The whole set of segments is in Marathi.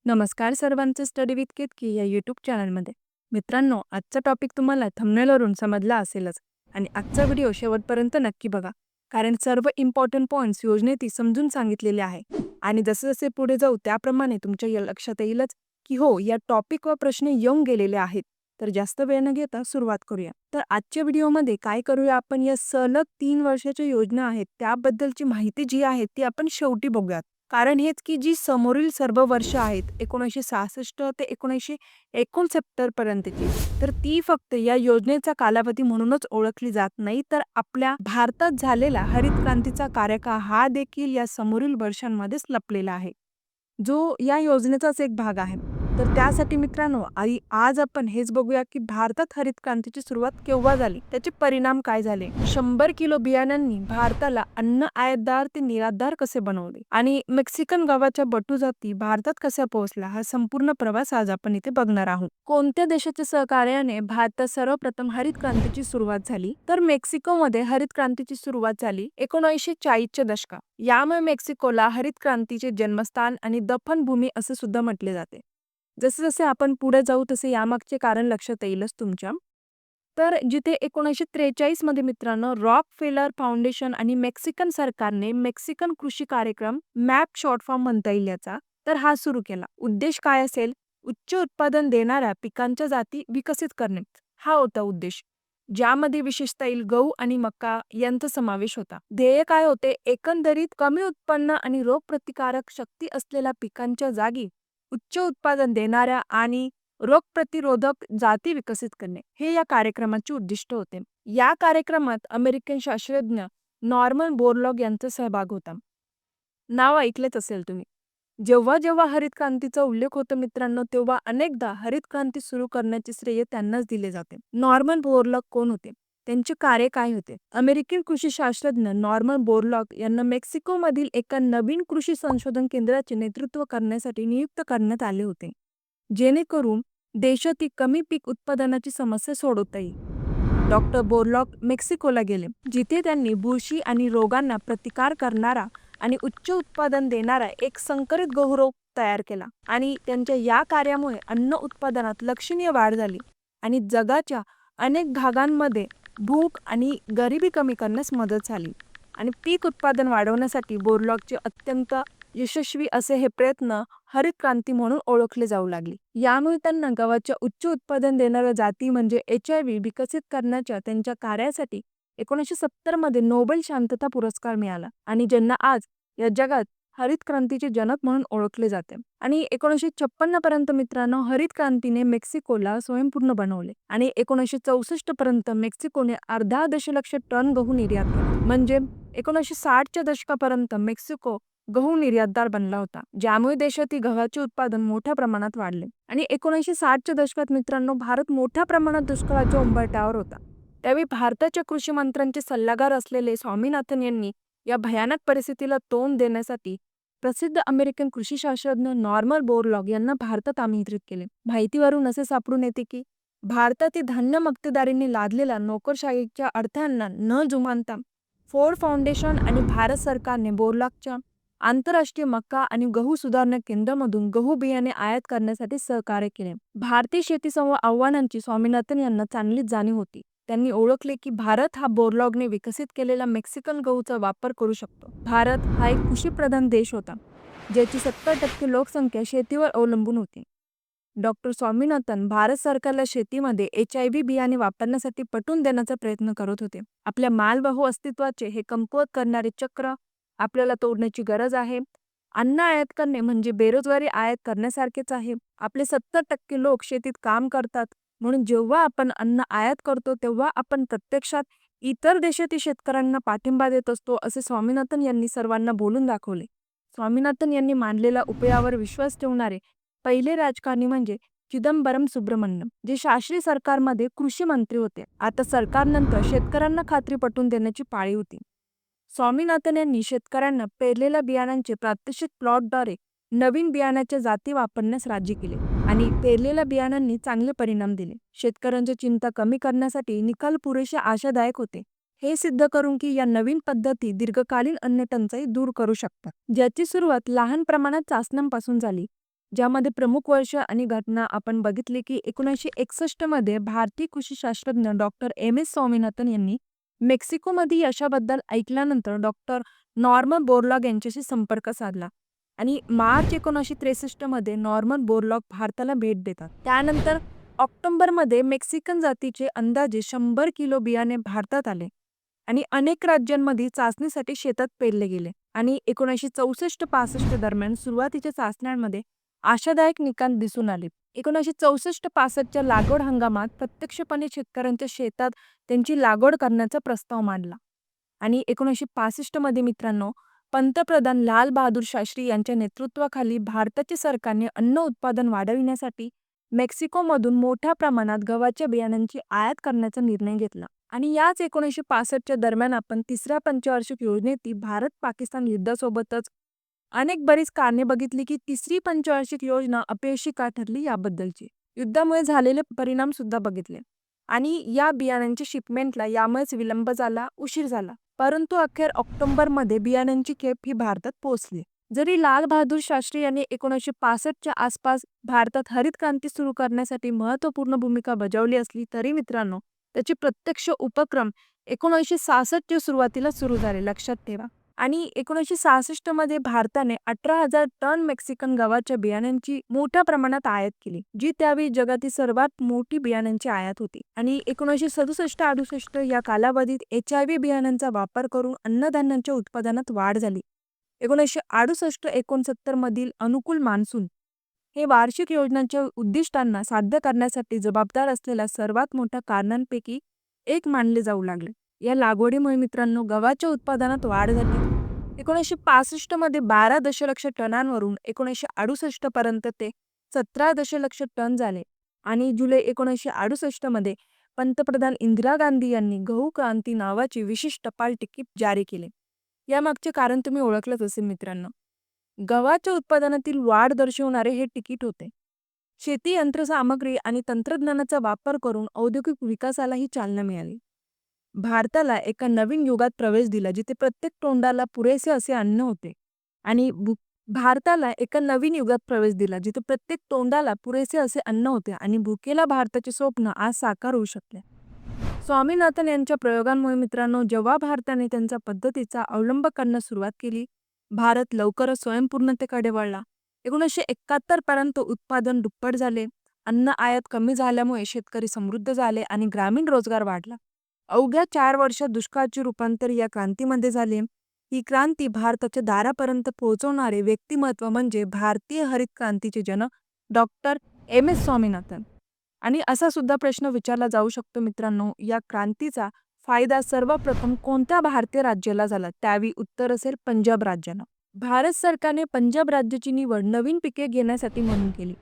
नमस्कार सर्वांचं स्टडी विथ केतकी या यूट्यूब चॅनलमध्ये. मित्रांनो, आजचा टॉपिक तुम्हाला थंबनेलवरून समजला असेलच आणि आजचा व्हिडिओ शेवटपर्यंत नक्की बघा, कारण सर्व इम्पॉर्टंट पॉईंट्स योजनेत समजून सांगितलेले आहे. आणि जसे जसे पुढे जाऊ त्याप्रमाणे तुमच्या लक्षात येईलच की हो, या टॉपिकवर प्रश्न येऊन गेलेले आहेत. तर जास्त वेळ न घेता सुरुवात करूया. तर आजच्या व्हिडिओमध्ये काय करूया, आपण या सलग 3 वर्षाच्या योजना आहेत त्याबद्दलची माहिती जी आहे ती आपण शेवटी बघूयात. कारण हेच की जी समोरील सर्व वर्ष आहेत 1966 ते 1969 पर्यंतची, तर ती फक्त या योजनेचा कालावधी म्हणूनच ओळखली जात नाही, तर आपल्या भारतात झालेला हरित क्रांतीचा कार्यकाळ हा देखील या समोरील वर्षांमध्येच लपलेला आहे, जो या योजनेचाच एक भाग आहे. तर त्यासाठी मित्रांनो, आज आपण हेच बघूया की भारतात हरित क्रांतीची सुरुवात केव्हा झाली, त्याचे परिणाम काय झाले, 100 किलो बियाण्यांनी भारताला अन्न आयातदार ते निर्यातदार कसे बनवले आणि मेक्सिकन गव्हाच्या बटू जाती भारतात कशा पोहोचला, हा संपूर्ण प्रवास आज आपण इथे बघणार आहोत. कोणत्या देशाच्या सहकार्याने भारतात सर्वप्रथम हरित क्रांतीची सुरुवात झाली, तर मेक्सिकोमध्ये हरित क्रांतीची सुरुवात झाली 1940च्या दशकात. यामुळे मेक्सिकोला हरित क्रांतीचे जन्मस्थान आणि दफनभूमी असे सुद्धा म्हटले जाते. जसे जसे आपण पुढे जाऊ तसे यामागचे कारण लक्षात येईलच तुमच्या. तर जिथे 1943 मध्ये मित्रांनो रॉकफेलर फाउंडेशन आणि मेक्सिकन सरकारने मेक्सिकन कृषी कार्यक्रम मॅप शॉर्ट फॉर्म म्हणता येईल याचा, तर हा सुरू केला. उद्देश काय असेल, उच्च उत्पादन देणाऱ्या पिकांच्या जाती विकसित करणे, हा होता उद्देश, ज्यामध्ये विशेषतः गहू आणि मका यांचा समावेश होता. ध्येय काय होते, एकंदरीत कमी उत्पन्न आणि रोगप्रतिकारक शक्ती असलेल्या पिकांच्या जागी उच्च उत्पादन देणाऱ्या आणि रोगप्रतिरोधक जाती विकसित करणे, हे या कार्यक्रमाचे उद्दिष्ट होते. या कार्यक्रमात अमेरिकन शास्त्रज्ञ नॉर्मन बोरलॉग यांचा सहभाग होता. नाव ऐकलेच असेल तुम्ही. जेव्हा जेव्हा हरित क्रांतीचा उल्लेख होतो मित्रांनो, तेव्हा अनेकदा हरित क्रांती सुरू करण्याचे श्रेय त्यांनाच दिले जाते. नॉर्मन बोरलॉग कोण होते, त्यांचे कार्य काय होते? अमेरिकन कृषी शास्त्रज्ञ नॉर्मन बोरलॉग यांना मेक्सिकोमधील एका नवीन कृषी संशोधन केंद्राचे नेतृत्व करण्यासाठी नियुक्त करण्यात आले होते, जेणेकरून देशातील कमी पीक उत्पादनाची समस्या सोडवता येईल. डॉक्टर बोरलॉग मेक्सिकोला गेले, जिथे त्यांनी बुरशी आणि रोगांना प्रतिकार करणारा आणि उच्च उत्पादन देणारा एक संकरित गहू तयार केला. आणि त्यांच्या या कार्यामुळे अन्न उत्पादनात लक्षणीय वाढ झाली आणि जगाच्या अनेक भागांमध्ये भूक आणि गरिबी कमी करण्यास मदत झाली. आणि पीक उत्पादन वाढवण्यासाठी बोरलॉगचे अत्यंत यशस्वी असे हे प्रयत्न हरित क्रांती म्हणून ओळखले जाऊ लागले. यामुळे त्यांना गव्हाच्या उच्च उत्पादन देणाऱ्या जाती म्हणजे HIV विकसित करण्याच्या त्यांच्या कार्यासाठी 1970 मध्ये नोबेल शांतता पुरस्कार मिळाला आणि ज्यांना आज या जगात हरित क्रांतीचे जनक म्हणून ओळखले जाते. आणि 1956 पर्यंत मित्रांनो हरित क्रांतीने मेक्सिकोला स्वयंपूर्ण बनवले आणि 1964 पर्यंत मेक्सिकोने अर्धा दशलक्ष टन गहू निर्यात केला. म्हणजे 1960च्या दशकापर्यंत मेक्सिको गहू निर्यातदार बनला होता, ज्यामुळे देशातील गव्हाचे उत्पादन मोठ्या प्रमाणात वाढले. आणि 1960च्या दशकात मित्रांनो भारत मोठ्या प्रमाणात दुष्काळाच्या उंबरठ्यावर होता. त्यावेळी भारताच्या कृषी मंत्र्यांचे सल्लागार असलेले स्वामीनाथन यांनी या भयानक परिस्थितीला तोंड देण्यासाठी प्रसिद्ध अमेरिकन कृषी शास्त्रज्ञ नॉर्मन बोरलॉग यांना भारतात आमंत्रित केले. माहितीवरून असे सापडून येते की भारतातील धान्य मक्तेदारींनी लादलेल्या नोकरशाहीच्या अडथळ्यांना न जुमानता फोर्ड फाउंडेशन आणि भारत सरकारने बोरलॉगच्या आंतरराष्ट्रीय मका आणि गहू सुधारणा केंद्रामधून गहू बियाणे आयात करण्यासाठी सहकार्य केले. भारतीय शेतीसमोर आव्हानांची स्वामीनाथन यांना चांगलीच जाणीव होती. त्यांनी ओळखले की भारत हा बोरलॉगने विकसित केलेला मेक्सिकन गहूचा वापर करू शकतो. भारत हा एक कृषीप्रधान देश होता, ज्याची 70% लोकसंख्या शेतीवर अवलंबून होती. डॉक्टर स्वामीनाथन भारत सरकारला शेतीमध्ये HIV बियाणे वापरण्यासाठी पटवून देण्याचा प्रयत्न करत होते. आपल्या मालवाहू अस्तित्वाचे हे कमकुवत करणारे चक्र आपल्याला तोडण्याची गरज आहे. अन्न आयात करणे म्हणजे बेरोजगारी आयात करण्यासारखेच आहे. आपले 70% लोक शेतीत काम करतात, म्हणून जेव्हा आपण अन्न आयात करतो तेव्हा आपण प्रत्यक्षात इतर देशातील शेतकऱ्यांना पाठिंबा देत असतो, असे स्वामीनाथन यांनी सर्वांना बोलून दाखवले. स्वामीनाथन यांनी मांडलेल्या उपायावर विश्वास ठेवणारे पहिले राजकारणी म्हणजे चिदंबरम सुब्रमण्यम, जे शास्त्री सरकारमध्ये कृषी मंत्री होते. आता सरकारनंतर शेतकऱ्यांना खात्री पटवून देण्याची पाळी होती. स्वामीनाथन यांनी शेतकऱ्यांना पेरलेल्या बियाणांचे प्रात्यक्षिक प्लॉटद्वारे नवीन बियाण्याच्या जाती वापरण्यास राजी केले आणि पेरलेल्या बियाणांनी चांगले परिणाम दिले. शेतकऱ्यांची चिंता कमी करण्यासाठी निकाल पुरेसे आशादायक होते, हे सिद्ध करून की या नवीन पद्धती दीर्घकालीन अन्न टंचाई दूर करू शकतात. ज्याची सुरुवात लहान प्रमाणात चाचण्यांपासून झाली. ज्यामध्ये प्रमुख वर्ष आणि घटना आपण बघितली की 1961 मध्ये भारतीय कृषी शास्त्रज्ञ डॉक्टर एम.एस. स्वामीनाथन यांनी मेक्सिकोमध्ये यशाबद्दल ऐकल्यानंतर डॉक्टर नॉर्मन बोरलॉग यांच्याशी संपर्क साधला आणि मार्च 1963 मध्ये नॉर्मन बोरलॉग भारताला भेट देतात. त्यानंतर ऑक्टोबरमध्ये मेक्सिकन जातीचे अंदाजे 100 किलो बियाणे भारतात आले आणि अनेक राज्यांमध्ये चाचणीसाठी शेतात पेरले गेले आणि 1964-65 दरम्यान सुरुवातीच्या चाचण्यांमध्ये आशादायक निकाल दिसून आले. 1964-65च्या लागवड हंगामात प्रत्यक्षपणे शेतकऱ्यांच्या शेतात त्यांची लागवड करण्याचा प्रस्ताव मांडला आणि 1965 मध्ये मित्रांनो पंतप्रधान लाल बहादूर शास्त्री यांच्या नेतृत्वाखाली भारताच्या सरकारने अन्न उत्पादन वाढविण्यासाठी मेक्सिकोमधून मोठ्या प्रमाणात गव्हाच्या बियाण्यांची आयात करण्याचा निर्णय घेतला आणि याच 1965च्या दरम्यान आपण तिसऱ्या पंचवार्षिक योजनेतील भारत-पाकिस्तान युद्धासोबतच अनेक बरीच कारणे बघितली की तिसरी पंचवार्षिक योजना अपयशी का ठरली याबद्दलची. युद्धामुळे झालेले परिणाम सुद्धा बघितले आणि या बियाण्यांच्या शिपमेंटला यामुळेच विलंब झाला, उशीर झाला. परंतु अखेर ऑक्टोबरमध्ये बियाण्यांची खेप ही भारतात पोहोचली. जरी लाल बहादूर शास्त्री यांनी 1965च्या आसपास भारतात हरित क्रांती सुरू करण्यासाठी महत्त्वपूर्ण भूमिका बजावली असली तरी मित्रांनो त्याचे प्रत्यक्ष उपक्रम 1966च्या सुरुवातीला सुरू झाले, लक्षात ठेवा. आणि 1966 मध्ये भारताने 18,000 टन मेक्सिकन गव्हाच्या बियाण्यांची मोठ्या प्रमाणात आयात केली, जी त्यावेळी जगातील सर्वात मोठी बियाण्यांची आयात होती. आणि 1967-68 या कालावधीत HIV बियाण्यांचा वापर करून अन्नधान्यांच्या उत्पादनात वाढ झाली. 1968-69 मधील अनुकूल मान्सून हे वार्षिक योजनांच्या उद्दिष्टांना साध्य करण्यासाठी जबाबदार असलेल्या सर्वात मोठ्या कारणांपैकी एक मानले जाऊ लागले. या लागवडीमुळे मित्रांनो गव्हाच्या उत्पादनात वाढ झाली. 1965 मध्ये 12 दशलक्ष टनांवरून 1968 पर्यंत ते 17 दशलक्ष टन झाले आणि जुलै 1968 मध्ये पंतप्रधान इंदिरा गांधी यांनी गहू क्रांती नावाची विशेष टपाल तिकीट जारी केले. यामागचे कारण तुम्ही ओळखलंच असेल मित्रांनो. गव्हाच्या उत्पादनातील वाढ दर्शवणारे हे तिकीट होते. शेती यंत्रसामग्री आणि तंत्रज्ञानाचा वापर करून औद्योगिक विकासालाही चालना मिळाली. भारताला एका नवीन युगात प्रवेश दिला जिथे प्रत्येक तोंडाला पुरेसे असे अन्न होते आणि भारताला एका नवीन युगात प्रवेश दिला जिथे प्रत्येक तोंडाला पुरेसे असे अन्न होते आणि भुकेला भारताचे स्वप्न आज साकार होऊ शकले. स्वामीनाथन यांच्या प्रयोगांमुळे मित्रांनो जेव्हा भारताने त्यांच्या पद्धतीचा अवलंब करण्यास सुरुवात केली, भारत लवकरच स्वयंपूर्णतेकडे वळला. 1971 पर्यंत उत्पादन दुप्पट झाले, अन्न आयात कमी झाल्यामुळे शेतकरी समृद्ध झाले आणि ग्रामीण रोजगार वाढला. अवघ्या 4 वर्षात दुष्काळाचे रूपांतर या क्रांतीमध्ये झाले. ही क्रांती भारताच्या दारापर्यंत पोहोचवणारे व्यक्तिमत्व म्हणजे भारतीय हरित क्रांतीचे जनक डॉक्टर एम.एस. स्वामीनाथन. आणि असा सुद्धा प्रश्न विचारला जाऊ शकतो मित्रांनो, या क्रांतीचा फायदा सर्वप्रथम कोणत्या भारतीय राज्याला झाला? त्यावेळी उत्तर असेल पंजाब राज्याला. भारत सरकारने पंजाब राज्याची निवड नवीन पिके घेण्यासाठी म्हणून केली.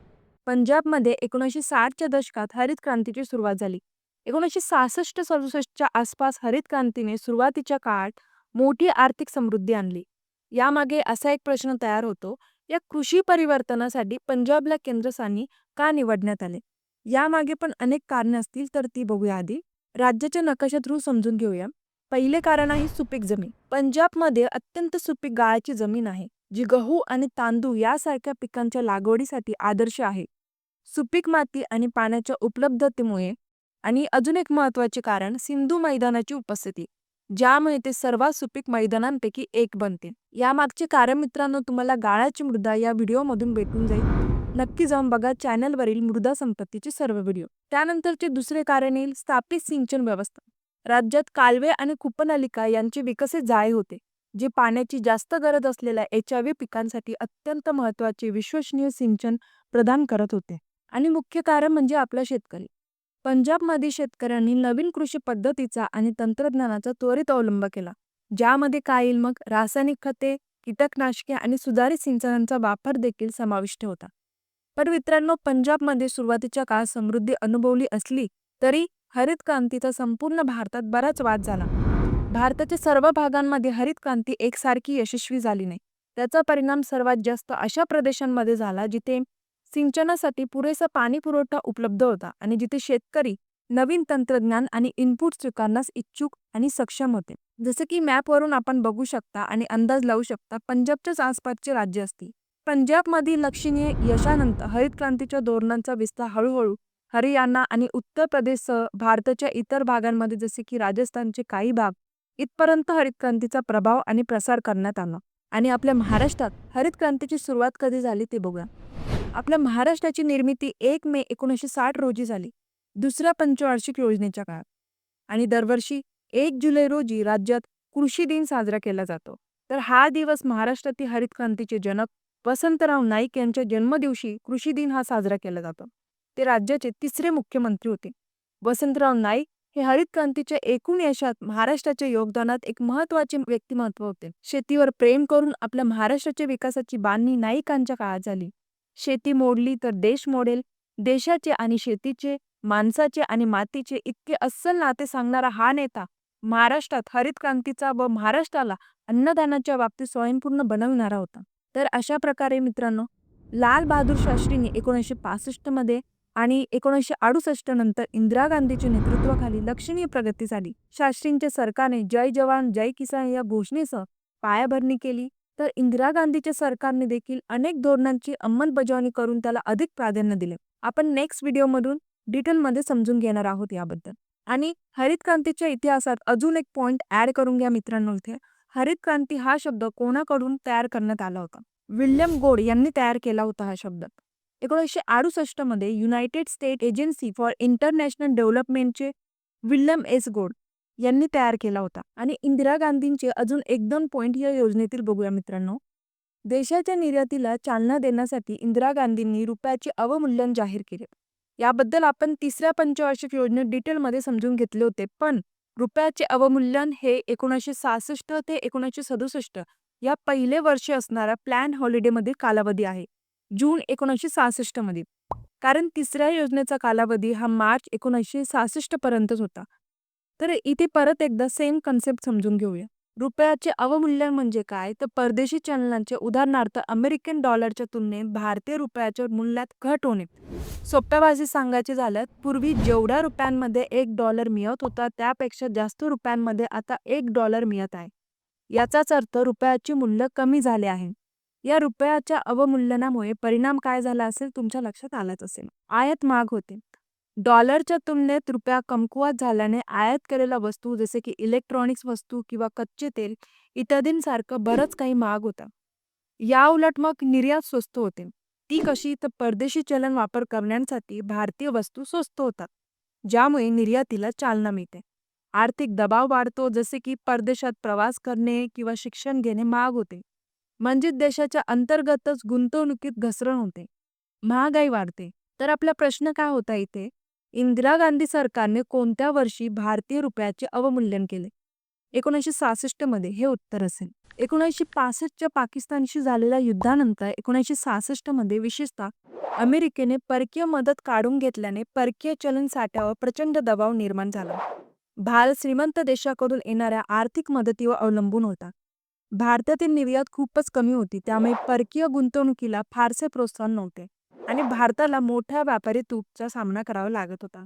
पंजाबमध्ये 1960च्या दशकात हरित क्रांतीची सुरुवात झाली. 1966-67च्या आसपास हरित क्रांतीने सुरुवातीच्या काळात मोठी आर्थिक समृद्धी आणली. यामागे असा एक प्रश्न तयार होतो, या कृषी परिवर्तनासाठी पंजाबला केंद्रस्थानी का निवडण्यात आले? यामागे पण अनेक कारणे असतील तर ती बघूया आधी. राज्याच्या नकाशा थ्रू समजून घेऊया. पहिले कारण आहे सुपीक जमीन. पंजाबमध्ये अत्यंत सुपीक गाळाची जमीन आहे, जी गहू आणि तांदूळ यासारख्या पिकांच्या लागवडीसाठी आदर्श आहे. सुपीक माती आणि पाण्याच्या उपलब्धतेमुळे आणि अजून एक महत्त्वाचे कारण सिंधू मैदानाची उपस्थिती, ज्यामुळे ते सर्वात सुपीक मैदानांपैकी एक बनते. यामागचे कारण मित्रांनो तुम्हाला गाळाची मृदा या व्हिडिओमधून भेटून जाईल. नक्की जाऊन बघा चॅनलवरील मृदा संपत्तीचे सर्व व्हिडिओ. त्यानंतरचे दुसरे कारण येईल स्थापित सिंचन व्यवस्था. राज्यात कालवे आणि कूपनलिका यांचे विकसित जाळे होते, जे पाण्याची जास्त गरज असलेल्या HIV पिकांसाठी अत्यंत महत्त्वाचे विश्वसनीय सिंचन प्रदान करत होते. आणि मुख्य कारण म्हणजे आपला शेतकरी. पंजाबमध्ये शेतकऱ्यांनी नवीन कृषी पद्धतीचा आणि तंत्रज्ञानाचा त्वरित अवलंब केला, ज्यामध्ये काय येईल मग रासायनिक खते, कीटकनाशके आणि सुधारित सिंचनाचा वापर देखील समाविष्ट होता. पण मित्रांनो पंजाबमध्ये सुरुवातीच्या काळात समृद्धी अनुभवली असली तरी हरित क्रांतीचा संपूर्ण भारतात बराच वाद झाला. भारताच्या सर्व भागांमध्ये हरित क्रांती एकसारखी यशस्वी झाली नाही. त्याचा परिणाम सर्वात जास्त अशा प्रदेशांमध्ये झाला जिथे सिंचनासाठी पुरेसा पाणी पुरवठा उपलब्ध होता आणि जिथे शेतकरी नवीन तंत्रज्ञान आणि इनपुट स्वीकारण्यास इच्छुक आणि सक्षम होते. जसे की मॅपवरून आपण बघू शकता आणि अंदाज लावू शकता पंजाबच्याच आसपासचे राज्य असतील. पंजाबमधील लक्षणीय यशानंतर हरित क्रांतीच्या धोरणांचा विस्तार हळूहळू हरियाणा आणि उत्तर प्रदेशसह भारताच्या इतर भागांमध्ये जसे की राजस्थानचे काही भाग इथपर्यंत हरित क्रांतीचा प्रभाव आणि प्रसार करण्यात आला. आणि आपल्या महाराष्ट्रात हरित क्रांतीची सुरुवात कधी झाली ते बघूया. आपल्या महाराष्ट्राची निर्मिती 1 मे 1960 रोजी झाली, दुसऱ्या पंचवार्षिक योजनेच्या काळात. आणि दरवर्षी 1 जुलै रोजी राज्यात कृषी दिन साजरा केला जातो. तर हा दिवस महाराष्ट्रातील हरित क्रांतीचे जनक वसंतराव नाईक यांच्या जन्मदिवशी कृषी दिन हा साजरा केला जातो. ते राज्याचे तिसरे मुख्यमंत्री होते. वसंतराव नाईक हे हरित क्रांतीच्या एकूण यशात महाराष्ट्राच्या योगदानात एक महत्त्वाचे व्यक्तिमत्व होते. शेतीवर प्रेम करून आपल्या महाराष्ट्राच्या विकासाची बांधणी नाईकांच्या काळात झाली. शेती मोडली तर देश मोडेल, देशाचे आणि शेतीचे, माणसाचे आणि मातीचे इतके अस्सल नाते सांगणारा हा नेता महाराष्ट्रात हरित क्रांतीचा व महाराष्ट्राला अन्नदानाच्या बाबतीत स्वयंपूर्ण बनवणारा होता. तर अशा प्रकारे मित्रांनो, लाल बहादूर शास्त्रींनी 1965 मध्ये आणि 1968 नंतर इंदिरा गांधीच्या नेतृत्वाखाली लक्षणीय प्रगती झाली. शास्त्रींच्या सरकारने जय जवान जय किसान या घोषणेसह पायाभरणी केली. तर इंदिरा गांधीच्या सरकारने देखील अनेक धोरणांची अंमलबजावणी करून त्याला अधिक प्राधान्य दिले. आपण नेक्स्ट व्हिडिओमधून डिटेलमध्ये समजून घेणार आहोत याबद्दल. आणि हरित क्रांतीच्या इतिहासात अजून एक पॉइंट ऍड करून घ्या मित्रांनो. इथे हरित क्रांती हा शब्द कोणाकडून तयार करण्यात आला होता? विल्यम गोड यांनी तयार केला होता हा शब्द. 1968 मध्ये United State agency for international डेव्हलपमेंटचे विल्यम एस गोड यांनी तयार केला होता. आणि इंदिरा गांधींचे अजून 1-2 पॉइंट या योजनेतील बघूया मित्रांनो. देशाच्या निर्यातीला चालना देण्यासाठी इंदिरा गांधींनी रुपयाचे अवमूल्यन जाहीर केले. याबद्दल आपण तिसऱ्या पंचवार्षिक योजनेत डिटेलमध्ये समजून घेतले होते. पण रुपयाचे अवमूल्यन हे 1966 ते 1967 या पहिले वर्षे असणाऱ्या प्लॅन हॉलिडेमध्ये कालावधी आहे, जून 1966 मध्ये. कारण तिसऱ्या योजनेचा कालावधी हा मार्च 1966 पर्यंतच होता. तर इथे परत एकदा सेम कन्सेप्ट समजून घेऊया. रुपयाचे अवमूल्यन म्हणजे काय? तर परदेशी चलनांचे, उदाहरणार्थ अमेरिकन डॉलरच्या तुलनेत भारतीय रुपयाच्या मूल्यात घट होणे. सोप्या भाषेत सांगायचे झाल्यास पूर्वी जेवढ्या रुपयांमध्ये $1 मिळत होता त्यापेक्षा जास्त रुपयांमध्ये आता $1 मिळत आहे. याचाच अर्थ रुपयाचे मूल्य कमी झाले आहे. या रुपयाच्या अवमूल्यनामुळे परिणाम काय झाला असेल तुमच्या लक्षात आलाच असेल. आयात महाग होते. डॉलरच्या तुलनेत रुपया कमकुवत झाल्याने आयात केलेल्या वस्तू जसे की इलेक्ट्रॉनिक्स वस्तू किंवा कच्चे तेल इत्यादींसारखं बरंच काही महाग होतं. या उलट मग निर्यात स्वस्त होते. ती कशी? तर परदेशी चलन वापर करण्यासाठी भारतीय वस्तू स्वस्त होतात, ज्यामुळे निर्यातीला चालना मिळते. आर्थिक दबाव वाढतो, जसे की परदेशात प्रवास करणे किंवा शिक्षण घेणे महाग होते. म्हणजे देशाच्या अंतर्गतच गुंतवणुकीत घसरण होते, महागाई वाढते. तर आपला प्रश्न काय होता इथे? इंदिरा गांधी सरकारने कोणत्या वर्षी भारतीय रुपयाचे अवमूल्यन केले? 1966 मध्ये हे उत्तर असेल. 1965च्या पाकिस्तानशी झालेल्या युद्धानंतर 1966 मध्ये विशेषतः अमेरिकेने परकीय मदत काढून घेतल्याने परकीय चलन साठ्यावर प्रचंड दबाव निर्माण झाला. भारत श्रीमंत देशाकडून येणाऱ्या आर्थिक मदतीवर अवलंबून होता. भारतातील निर्यात खूपच कमी होती, त्यामुळे परकीय गुंतवणुकीला फारसे प्रोत्साहन नव्हते आणि भारताला मोठ्या व्यापारी तूटचा सामना करावा लागत होता.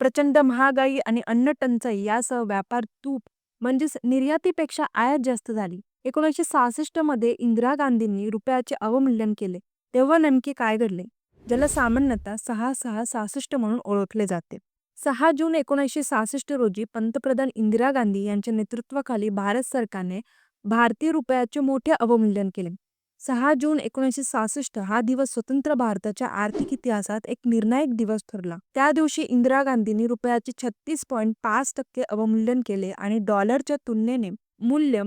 प्रचंड महागाई आणि अन्न टंचाई यासह व्यापार तूट म्हणजेच निर्यातीपेक्षा आयात जास्त झाली. 1966 मध्ये इंदिरा गांधींनी रुपयाचे अवमूल्यन केले तेव्हा नेमके काय घडले, ज्याला सामान्यतः 6-6-66 म्हणून ओळखले जाते. 6 जून 1966 रोजी पंतप्रधान इंदिरा गांधी यांच्या नेतृत्वाखाली भारत सरकारने भारतीय रुपयाचे मोठे अवमूल्यन केले. 6 जून 1966 हा दिवस स्वतंत्र भारताच्या आर्थिक इतिहासात एक निर्णायक दिवस ठरला. त्या दिवशी इंदिरा गांधींनी रुपयाचे 36.5% अवमूल्यन केले आणि डॉलरच्या तुलनेने मूल्य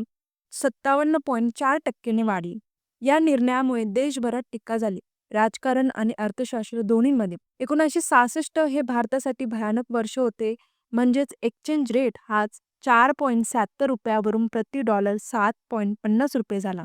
57.4% ने वाढले. या निर्णयामुळे देशभरात टीका झाली, राजकारण आणि अर्थशास्त्र दोन्हीमध्ये. 1966 हे भारतासाठी भयानक वर्ष होते. म्हणजेच एक्सचेंज रेट हाच 4.76 रुपयावरून प्रति डॉलर 7.50 रुपये झाला.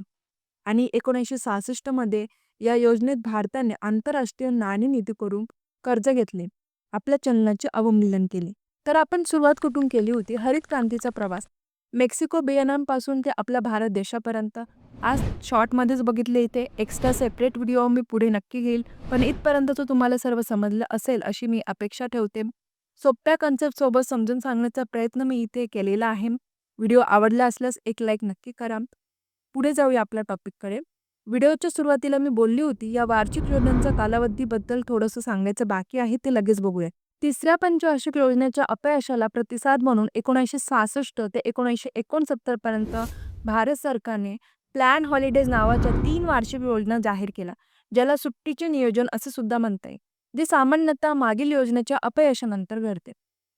आणि 1966 मध्ये या योजनेत भारताने आंतरराष्ट्रीय नाणेनिधीकडून कर्ज घेतले, आपल्या चलनाचे अवमूल्यन केले. तर आपण सुरुवात कुठून केली होती? हरित क्रांतीचा प्रवास मेक्सिको बेनापासून ते आपल्या भारत देशापर्यंत. आज शॉर्टमध्येच बघितले, इथे एक्स्ट्रा सेपरेट व्हिडिओ मी पुढे नक्की घेईल. पण इथपर्यंतचं तुम्हाला सर्व समजलं असेल अशी मी अपेक्षा ठेवते. सोप्या कन्सेप्ट सोबत समजून सांगण्याचा प्रयत्न मी इथे केलेला आहे. व्हिडिओ आवडला असल्यास एक लाईक नक्की करा. पुढे जाऊया आपल्या टॉपिककडे. व्हिडिओच्या सुरुवातीला मी बोलली होती, या वार्षिक योजनांचा कालावधीबद्दल थोडंसं सांगायचं बाकी आहे, ते लगेच बघूया. तिसऱ्या पंचवार्षिक योजनेच्या अपयशाला प्रतिसाद म्हणून 1966 ते 1969 पर्यंत भारत सरकारने प्लॅन हॉलिडेज नावाच्या 3 वार्षिक योजना जाहीर केल्या, ज्याला सुट्टीचे नियोजन असे सुद्धा म्हणता येईल, जे सामान्यतः मागील योजनेच्या अपयशानंतर घडते.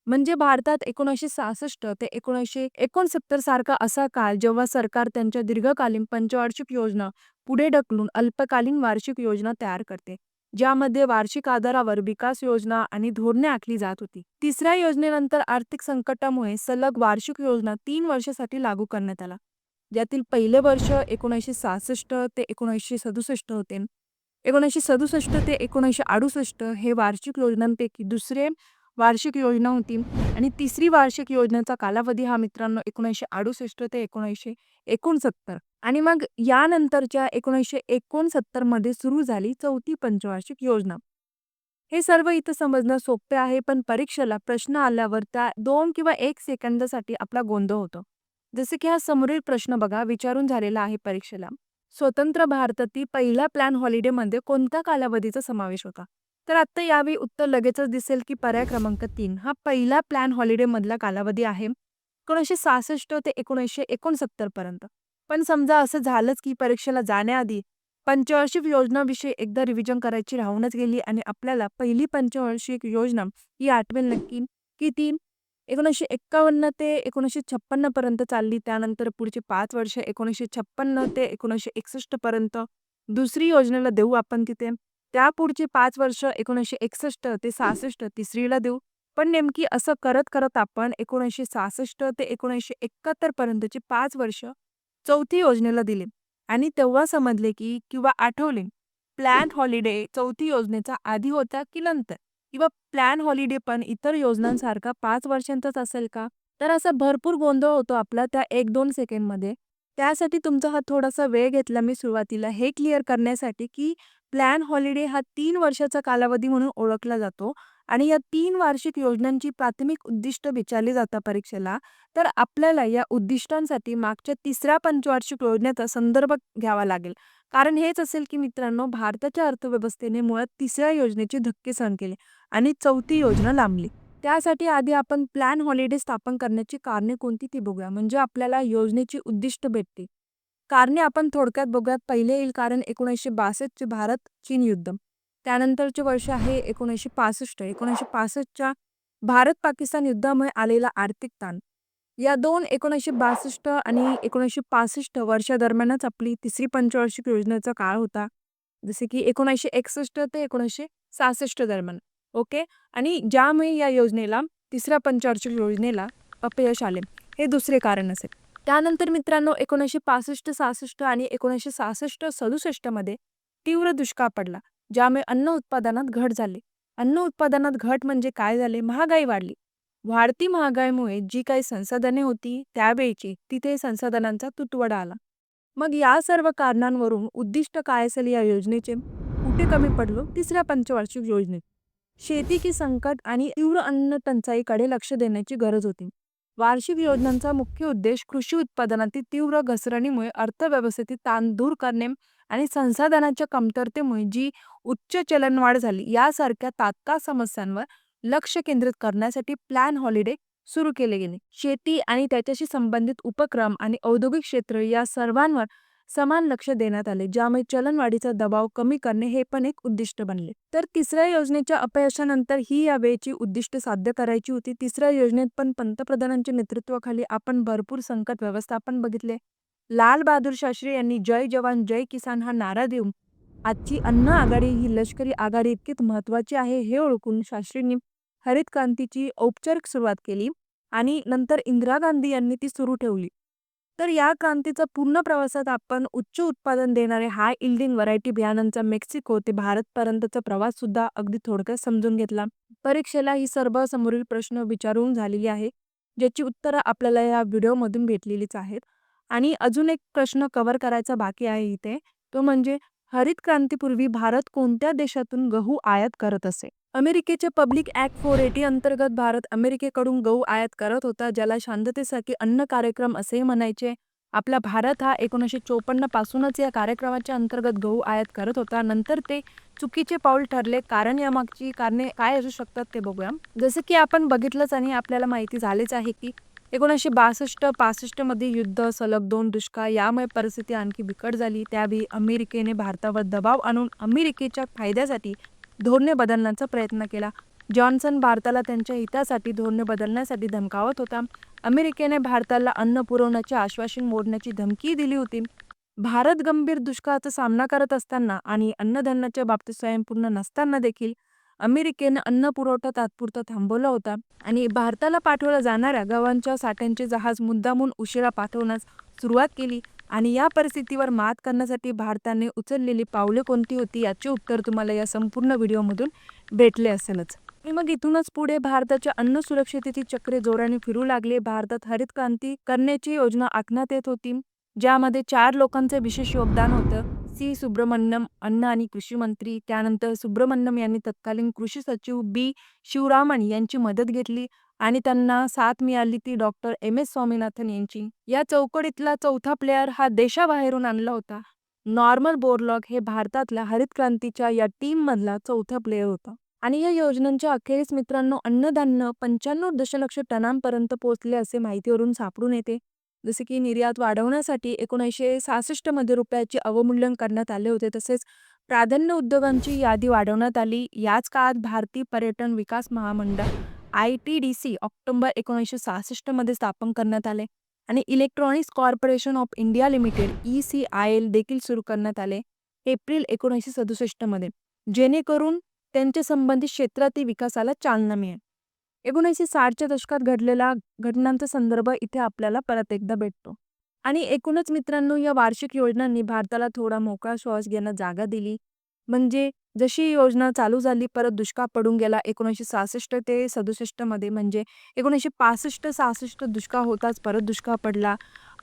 म्हणजे भारतात 1966 ते 1969 सारखा असा काळ जेव्हा सरकार त्यांच्या दीर्घकालीन पंचवार्षिक योजना पुढे ढकलून अल्पकालीन वार्षिक योजना तयार करते, ज्यामध्ये वार्षिक आधारावर विकास योजना आणि धोरणे आखली जात होती. तिसऱ्या योजनेनंतर आर्थिक संकटामुळे सलग वार्षिक योजना 3 वर्षासाठी लागू करण्यात आला, ज्यातील पहिले वर्ष 1966 ते 1967 होते. 1967 ते 1968 हे वार्षिक योजनांपैकी दुसरे वार्षिक योजना होती आणि तिसरी वार्षिक योजनेचा कालावधी हा मित्रांनो 1968 ते 1969 आणि मग यानंतरच्या 1969 मध्ये सुरू झाली चौथी पंचवार्षिक योजना. हे सर्व इथं समजणं सोपे आहे, पण परीक्षेला प्रश्न आल्यावर त्या 2 किंवा 1 सेकंदासाठी आपला गोंधळ होतो. जसे की हा समोरील प्रश्न बघा विचारून झालेला आहे परीक्षेला. स्वतंत्र भारतातील पहिल्या प्लॅन हॉलिडेमध्ये कोणत्या कालावधीचा समावेश होता? तर आता यावेळी उत्तर लगेचच दिसेल की पर्याय क्रमांक 3 हा पहिला प्लॅन हॉलिडे मधला कालावधी आहे 1966 ते 1969 पर्यंत. पण समजा असं झालंच की परीक्षेला जाण्याआधी पंचवार्षिक योजनाविषयी एकदा रिव्हिजन करायची राहूनच गेली आणि आपल्याला पहिली पंचवार्षिक योजना ही आठवेल नक्की की ती 1951 ते 1956 पर्यंत चालली. त्यानंतर पुढची 5 वर्ष 1956 ते 1961 पर्यंत दुसरी योजनेला देऊ आपण तिथे. त्यापुढची 5 वर्ष 1961 ते 66 तिसरीला देऊ. पण नेमकी असं करत करत आपण 1966 ते 1971 पर्यंतची 5 वर्ष चौथी योजनेला दिली आणि तेव्हा समजले की किंवा आठवले प्लॅन हॉलिडे चौथी योजनेचा आधी होता की नंतर, किंवा प्लॅन हॉलिडे पण इतर योजनांसारखा 5 वर्षांचाच असेल का? तर असा भरपूर गोंधळ होतो आपला त्या 1-2 सेकंडमध्ये. त्यासाठी तुमचा हा थोडासा वेळ घेतला मी सुरुवातीला हे क्लिअर करण्यासाठी की प्लॅन हॉलिडे हा 3 वर्षाचा कालावधी म्हणून ओळखला जातो आणि या 3 वार्षिक योजनांची प्राथमिक उद्दिष्ट विचारली जातात परीक्षेला. तर आपल्याला या उद्दिष्टांसाठी मागच्या तिसऱ्या पंचवार्षिक योजनेचा संदर्भ घ्यावा लागेल. कारण हेच असेल की मित्रांनो, भारताच्या अर्थव्यवस्थेने मुळात तिसऱ्या योजनेचे धक्के सहन केले आणि चौथी योजना लांबली. त्यासाठी आधी आपण प्लॅन हॉलिडे स्थापन करण्याची कारणे कोणती ती बघूया, म्हणजे आपल्याला योजनेची उद्दिष्ट भेटते. कारणे आपण थोडक्यात बघूयात. पहिले येईल कारण 1962 चे भारत-चीन युद्ध. त्यानंतरचे वर्ष आहे 1965. 1965च्या भारत-पाकिस्तान युद्धामुळे आलेला आर्थिक ताण. या 1962 आणि 1965 वर्षादरम्यानच आपली तिसरी पंचवार्षिक योजनेचा काळ होता. जसे की 1961 ते 1966 दरम्यान. ओके. आणि ज्यामुळे या योजनेला तिसऱ्या पंचवार्षिक योजनेला अपयश आले. हे दुसरे कारण असेल. त्यानंतर मित्रांनो 1965-66 आणि 1966-67 मध्ये तीव्र दुष्काळ पडला, ज्यामुळे अन्न उत्पादनात घट झाली. अन्न उत्पादनात घट म्हणजे काय झाले? महागाई वाढली. वाढती महागाईमुळे जी काही संसाधने होती त्यावेळची तिथे संसाधनांचा तुटवडा आला. मग या सर्व कारणांवरून उद्दिष्ट काय असेल या योजनेचे? कुठे कमी पडलो? तिसऱ्या पंचवार्षिक योजनेत शेती की संकट आणि तीव्र अन्न टंचाईकडे लक्ष देण्याची गरज होती. वार्षिक योजनांचा मुख्य उद्देश कृषी उत्पादनातील तीव्र घसरणीमुळे अर्थव्यवस्थेतील ताण दूर करणे आणि संसाधनांच्या कमतरतेमुळे जी उच्च चलनवाढ झाली यासारख्या तात्काळ समस्यांवर लक्ष केंद्रित करण्यासाठी प्लॅन हॉलिडे सुरू केले गेले. शेती आणि त्याच्याशी संबंधित उपक्रम आणि औद्योगिक क्षेत्र या सर्वांवर समान लक्ष देण्यात आले, ज्यामुळे चलनवाढीचा दबाव कमी करणे हे पण एक उद्दिष्ट बनले. तर तिसऱ्या योजनेच्या अपयशानंतर ही या वेळची उद्दिष्ट साध्य करायची होती. तिसऱ्या योजनेत पण पंतप्रधानांच्या नेतृत्वाखाली आपण भरपूर संकट व्यवस्थापन बघितले. लाल बहादूर शास्त्री यांनी जय जवान जय किसान हा नारा देऊन आजची अन्न आघाडी ही लष्करी आघाडी इतकीच महत्वाची आहे हे ओळखून शास्त्रींनी हरित क्रांतीची औपचारिक सुरुवात केली आणि नंतर इंदिरा गांधी यांनी ती सुरू ठेवली. तर या क्रांतीचा पूर्ण प्रवासात आपण उच्च उत्पादन देणारे हाय इल्डिंग व्हरायटी बियाणांचा मेक्सिको ते भारतपर्यंतचा प्रवास सुद्धा अगदी थोडक्यात समजून घेतला. परीक्षेला ही सर्व समोरील प्रश्न विचारून झालेली आहे, ज्याची उत्तरं आपल्याला या व्हिडिओमधून भेटलेलीच आहेत. आणि अजून एक प्रश्न कव्हर करायचा बाकी आहे इथे, तो म्हणजे हरित क्रांतीपूर्वी भारत कोणत्या देशातून गहू आयात करत असे? अमेरिकेचे पब्लिक ॲक्ट 480 अंतर्गत भारत अमेरिकेकडून गहू आयात करत होता, ज्याला शांततेसाठी अन्न कार्यक्रम असेही म्हणायचे. आपला भारत हा 1954 पासूनच या कार्यक्रमाच्या अंतर्गत गहू आयात करत होता. नंतर ते चुकीचे पाऊल ठरले. कारण यामागची कारणे काय असू शकतात ते बघूया. जसं की आपण बघितलंच आणि आपल्याला माहिती झालीच आहे की 1962-65 मध्ये युद्ध, सलग 2 दुष्काळ यामुळे परिस्थिती आणखी बिकट झाली. त्यावेळी अमेरिकेने भारतावर दबाव आणून अमेरिकेच्या फायद्यासाठी धोरणे बदलण्याचा प्रयत्न केला. जॉन्सन भारताला त्यांच्या हितासाठी धोरणे बदलण्यासाठी धमकावत होता. अमेरिकेने भारताला अन्न पुरवण्याचे आश्वासन मोडण्याची धमकी दिली होती. भारत गंभीर दुष्काळाचा सामना करत असताना आणि अन्नधान्याच्या बाबतीत स्वयंपूर्ण नसताना देखील अमेरिकेने अन्न पुरवठा तात्पुरता थांबवला होता आणि भारताला पाठवल्या जाणाऱ्या गव्हांच्या साठ्यांचे जहाज मुद्दामून उशिरा पाठवण्यास सुरुवात केली. आणि या परिस्थितीवर मात करण्यासाठी भारताने उचललेली पावले कोणती होती याचे उत्तर तुम्हाला या संपूर्ण व्हिडिओमधून भेटले असेलच. आणि मग इथूनच पुढे भारताच्या अन्न सुरक्षिततेची चक्रे जोराने फिरू लागले. भारतात हरित क्रांती करण्याची योजना आखण्यात येत होती, ज्यामध्ये 4 लोकांचे विशेष योगदान होतं. सी. सुब्रमण्यम अन्न आणि कृषी मंत्री. त्यानंतर सुब्रमण्यम यांनी तत्कालीन कृषी सचिव बी. शिवरामन यांची मदत घेतली आणि त्यांना साथ मिळाली ती डॉक्टर एम. एस. स्वामीनाथन यांची. या चौकडीतला चौथा प्लेयर हा देशाबाहेरून आणला होता. नॉर्मन बोरलॉग हे भारतातल्या हरित क्रांतीच्या या टीममधला चौथा प्लेयर होता. आणि या योजनांच्या अखेरीस मित्रांनो अन्नधान्य 95 दशलक्ष टनांपर्यंत पोहोचले असे माहितीवरून सापडून येते. जसे की निर्यात वाढवण्यासाठी 1966 मध्ये रुपयाचे अवमूल्यन करण्यात आले होते. तसेच प्राधान्य उद्योगांची यादी वाढवण्यात आली. याच काळात भारतीय पर्यटन विकास महामंडळ ITDC ऑक्टोबर 1966 मध्ये स्थापन करण्यात आले आणि electronics corporation of India limited ECIL देखील सुरू करण्यात आले एप्रिल 1967 मध्ये, जेणेकरून त्यांच्या संबंधित क्षेत्रातील विकासाला चालना मिळेल. 1960च्या दशकात घडलेला घटनांचा संदर्भ इथे आपल्याला परत एकदा भेटतो. आणि एकूणच मित्रांनो या वार्षिक योजनांनी भारताला थोडा मोकळा श्वास घेण्यास जागा दिली. म्हणजे जशी ही योजना चालू झाली परत दुष्काळ पडून गेला 1966 ते 67 मध्ये. म्हणजे 1965-66 दुष्काळ होताच परत दुष्काळ पडला.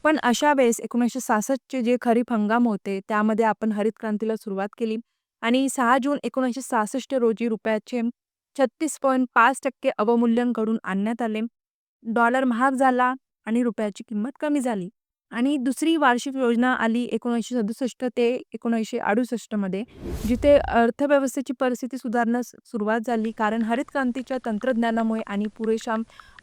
पण अशा वेळेस 1966चे जे खरीप हंगाम होते त्यामध्ये आपण हरित क्रांतीला सुरुवात केली आणि 6 जून 1966 रोजी रुपयाचे 36.5% अवमूल्यन घडून आणण्यात आले. डॉलर महाग झाला आणि रुपयाची किंमत कमी झाली. आणि दुसरी वार्षिक योजना आली 1967 ते 1968 मध्ये, जिथे अर्थव्यवस्थेची परिस्थिती सुधारण्यास सुरुवात झाली. कारण हरित क्रांतीच्या तंत्रज्ञानामुळे आणि पुरेशा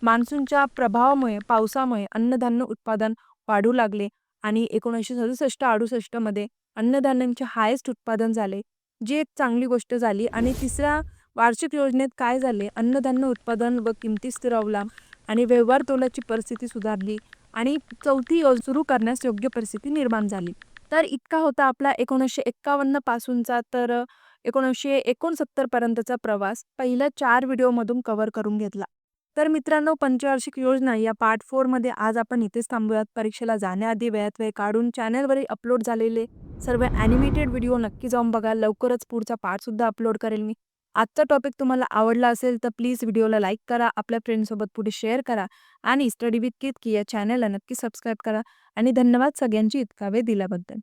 मान्सूनच्या प्रभावामुळे पावसामुळे अन्नधान्य उत्पादन वाढू लागले आणि 1967-68 मध्ये अन्नधान्यांचे हायेस्ट उत्पादन झाले, जी एक चांगली गोष्ट झाली. आणि तिसऱ्या वार्षिक योजनेत काय झाले, अन्नधान्य उत्पादन व किमती स्थिरावला आणि व्यवहार तोलाची परिस्थिती सुधारली आणि चौथी योजना सुरू करण्यास योग्य परिस्थिती निर्माण झाली. तर इतका होता आपला 1951 पासूनचा तर 1969 पर्यंतचा प्रवास पहिल्या 4 व्हिडिओमधून कव्हर करून घेतला. तर मित्रांनो पंचवार्षिक योजना या पार्ट 4 मध्ये आज आपण इथेच थांबूयात. परीक्षेला जाण्याआधी वेळात वेळ काढून चॅनलवर अपलोड झालेले सर्व ॲनिमेटेड व्हिडिओ नक्की जाऊन बघा. लवकरच पुढचा पार्ट सुद्धा अपलोड करेल मी. आजचा टॉपिक तुम्हाला आवडला असेल तर प्लीज व्हिडिओला लाईक करा, आपल्या फ्रेंड्ससोबत पुढे शेअर करा आणि स्टडी विथ केतकी या चॅनलला नक्की सबस्क्राईब करा. आणि धन्यवाद सगळ्यांची इतका वेळ दिल्याबद्दल.